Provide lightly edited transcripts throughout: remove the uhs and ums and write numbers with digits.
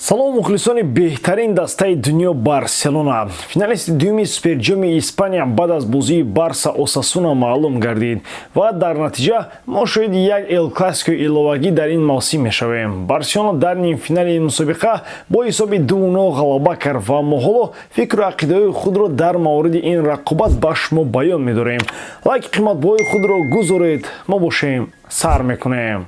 салом мухлисони беҳтарин дастаи дунё Барселона. Финалисти дуюми суперҷоми Испания баъд аз бозии Барса Осасуна маълум гардид ва дар натиҷа мо шоҳиди як эл классикои иловагӣ дар ин мавсим мешавем. Барселона дар нимфинали мусобиқа бо ҳисоби 2-0 ғалаба кард ва мо ҳоло фикру ақидаҳои худро дар мавриди ин рақобат ба шумо баён медорем. лайки қиматбоҳои худро гузоред, мо бошем сар мекунем.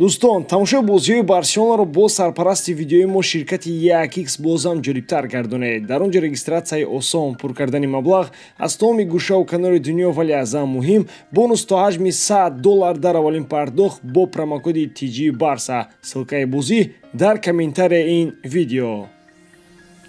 Дӯстон, тамошои бозиҳои Барселонаро бо сарпарасти видеои мо ширкати 1x бозам ҷолибтар гардонед. Дар он ҷо регистратсияи осон, пур кардани маблағ аз тамоми гӯшаву канори дунё, вале аз ҳам муҳим бонус то ҳаҷми $100 дар аввалин пардохт бо промокоди TG Barsa. Ссилкаи бозӣ дар комментарияи ин видео.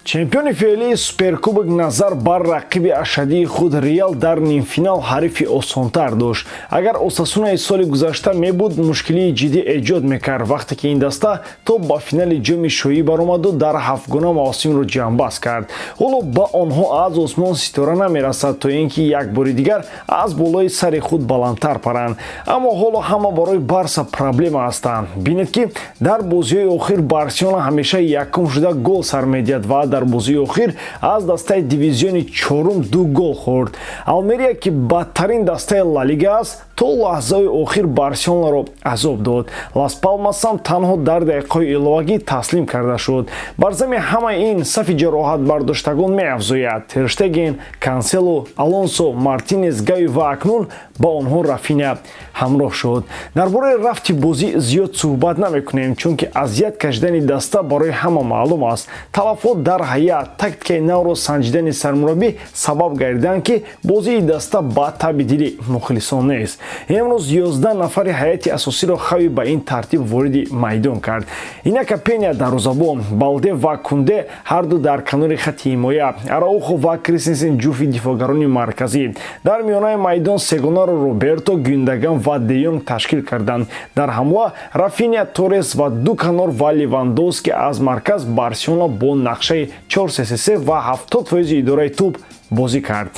Чемпиони феълии суперкубок назар бар рақиби ашадии худ Реал дар нимфинал ҳарифи осонтар дошт. Агар Осасунаи соли гузашта мебуд, мушкилии ҷиддӣ эҷод мекард, вақте ки ин даста то ба финали ҷоми шоӣ баромаду дар ҳафтгона мавсимро ҷамъбаст кард. ҳоло ба онҳо аз осмон ситора намерасад то ин ки як бори дигар аз болои сари худ баландтар паранд. Аммо ҳоло ҳама барои Барса проблема ҳастанд. бинед ки дар бозиҳои охир Барселона ҳамеша якум шуда гол сар медиҳад ва дар бозии охир аз дастаи дивизиони чорум 2 гол хӯрд. Алмерия ки бадтарин дастаи Ла Лига аст, то лаҳзаи охир Барселонаро азоб дод. Лас Палмас ҳам танҳо дар дақиқаҳои иловагӣ таслим карда шуд. бар замми ҳамаи ин сафи ҷароҳат бардоштагон меафзояд. Тер Штеген, Кансело, Алонсо, Мартинес, Гави ва акнун ба онҳо Рафиня ҳамроҳ шуд. дар бораи рафти бозӣ зиёд суҳбат намекунем, чунки азият кашидани даста барои ҳама маълум аст. талафот дар ҳайат, тактикаи навро санҷидани сармураббӣ сабаб гардиданд ки бозии даста ба таби дили мухлисон нест. имрӯз 11 нафари ҳайати асосиро Хави ба ин тартиб вориди майдон кард. Инака Пеня дарвозабон, Балде ва Кунде ҳарду дар канори хати ҳимоя, Араухо ва Кристенсен ҷуфти дифоъгарони марказӣ. дар миёнаи майдон сегонаро Роберто, Гюндаган ва Де Йонг ташкил карданд. дар ҳамла Рафиня, Торрес ва ду канор ва Левандовски аз марказ. Барселона бо нақшаи 4-3-3 ва 70% идораи тӯб бозӣ кард.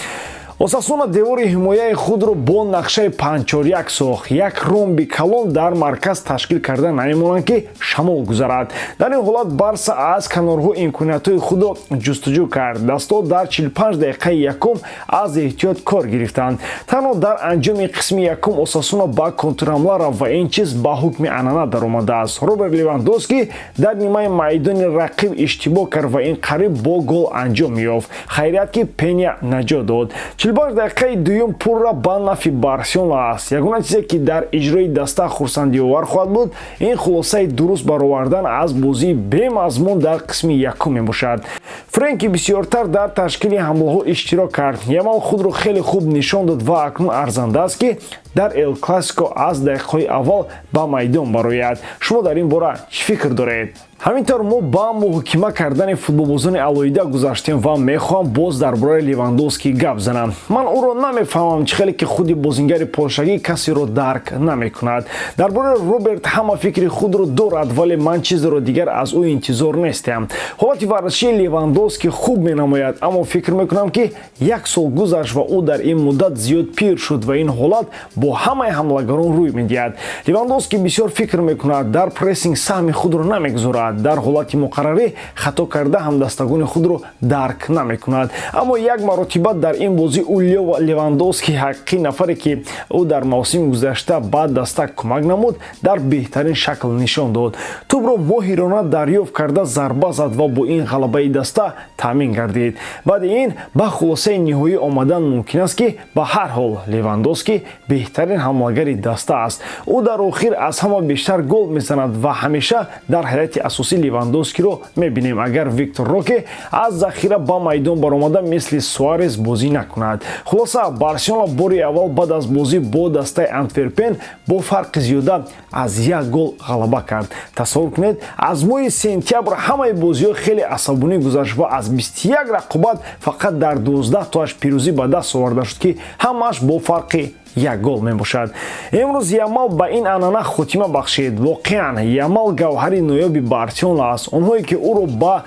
Осасуна девори ҳимояи худро бо нақшаи 5-4-1 сохт. як ромби калон дар марказ ташкил карда намемонанд ки шамол гузарад. дар ин ҳолат Барса аз канорҳо имкониятҳои худро ҷустуҷӯ кард. дастҳо дар 45 дақиқаи якум аз эҳтиёт кор гирифтанд. танҳо дар анҷоми қисми якум Осасуна ба контрҳамла рафт ва ин чиз ба ҳукми анъана даромадааст. Роберт Левандовски дар нимаи майдони рақиб иштибоҳ кард ва ин қариб бо гол анҷом ёфт. хайрият ки Пеня наҷот дод. 45 дақиқаи дуюм пурра ба нафи Барселона аст. ягона чизе ки дар иҷрои даста хурсандиовар хоҳад буд, ин хулосаи дуруст баровардан аз бозии бемазмун дар қисми якум мебошад. Френки бисёртар дар ташкили ҳамлаҳо иштирок кард. Ямал худро хеле хуб нишон дод ва акнун арзанда аст ки дар Эл Классико аз дақиқаҳои аввал ба майдон барояд. шумо дар ин бора чӣ фикр доред? ҳамин тавр мо ба муҳокима кардани футболбозони алоҳида гузаштем ва мехоҳам боз дар бораи Левандовски гап занам. ман ӯро намефаҳмам чӣ хеле ки худи бозингари полшагӣ касеро дарк намекунад. дар бораи Роберт ҳама фикри худро дорад, вале ман чизеро дигар аз ӯ интизор нестем. ҳолати варзишии Левандовски хуб менамояд, аммо фикр мекунам ки як сол гузашт ва ӯ дар ин муддат зиёд пир шуд ва ин ҳолат бо ҳамаи ҳамлагарон рӯй медиҳад. Левандовски бисёр фикр мекунад, дар прессинг саҳми худро намегузорад. дар ҳолати муқаррарӣ хато карда ҳамдастагони худро дарк намекунад. аммо як маротиба дар ин бозӣ Левандовски ҳақиқӣ нафаре ки ӯ дар мавсими гузашта ба даста кӯмак намуд, дар беҳтарин шакл нишон дод. тӯбро моҳирона дарёфт карда зарба зад ва бо ин ғалабаи даста таъмин гардид. баъди ин ба хулосаи ниҳоӣ омадан мумкин аст ки ба ҳар ҳол Левандовски беҳтарин ҳамлагари даста аст. ӯ дар охир аз ҳама бештар гол мезанад ва ҳамеша дар ҳайати асосӣ Левандовскиро мебинем. агар Виктор Роке аз захира ба майдон баромада мисли Суарес бозӣ накунад. хулоса Барселона бори аввал баъд аз бозӣ бо дастаи Антверпен бо фарқи зиёда аз 1 гол ғалаба кард. тасаввур кунед, аз моҳи сентябр ҳамаи бозиҳо хеле асабонӣ гузашт ва аз 21 рақобат фақат дар 12 тоаш пирӯзӣ ба даст оварда шуд ки ҳамааш бо фарқи 1 гол мебошад. имрӯз Ямал ба ин анъана хотима бахшид. воқеан Ямал гавҳари ноёби Барселона аст. онҳое ки ӯро ба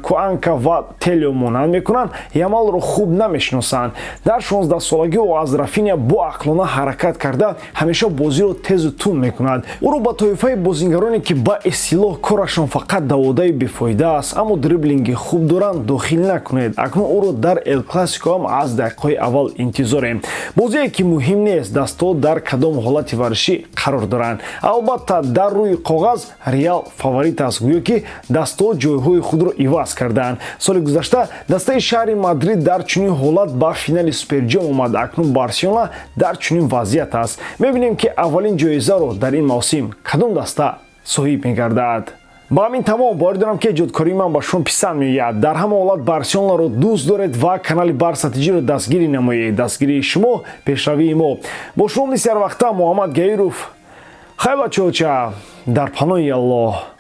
Куанка ва Телио монанд мекунанд, Ямалро хуб намешиносанд. дар 16-солагӣ ӯ аз Рафиня боақлона ҳаракат карда ҳамеша бозиро тезу тун мекунад. ӯро ба тоифаи бозингароне ки ба истилоҳ корашон фақат даводаи бефоида аст, аммо дриблинги хуб доранд дохил накунед. акнун ӯро дар Эл Классико ҳам аз дақиқаҳои аввал интизорем. бозие ки муҳим нест дастҳо дар кадом ҳолати варзишӣ қарор доранд. албатта дар рӯи коғаз Реал фаворит аст, гӯё ки дастҳо ҷойҳои худро иваз карданд. соли гузашта дастаи шаҳри Мадрид дар чунин ҳолат ба финали Суперҷом омад. акнун Барселона дар чунин вазъият аст. мебинем ки аввалин ҷоизаро дар ин мавсим кадом даста соҳиб мегардад. ба ҳамин тамом бори дорам ки эҷодкории ман ба шумо писанд меояд. дар ҳама ҳолат Барселонаро дӯст доред ва канали Барса TG-ро дастгирӣ намоед. дастгирии шумо пешравии мо. бо шумо мисли ҳар вақта Муҳаммад Гаиров. хай бачаҳоча дар паноҳи Аллоҳ.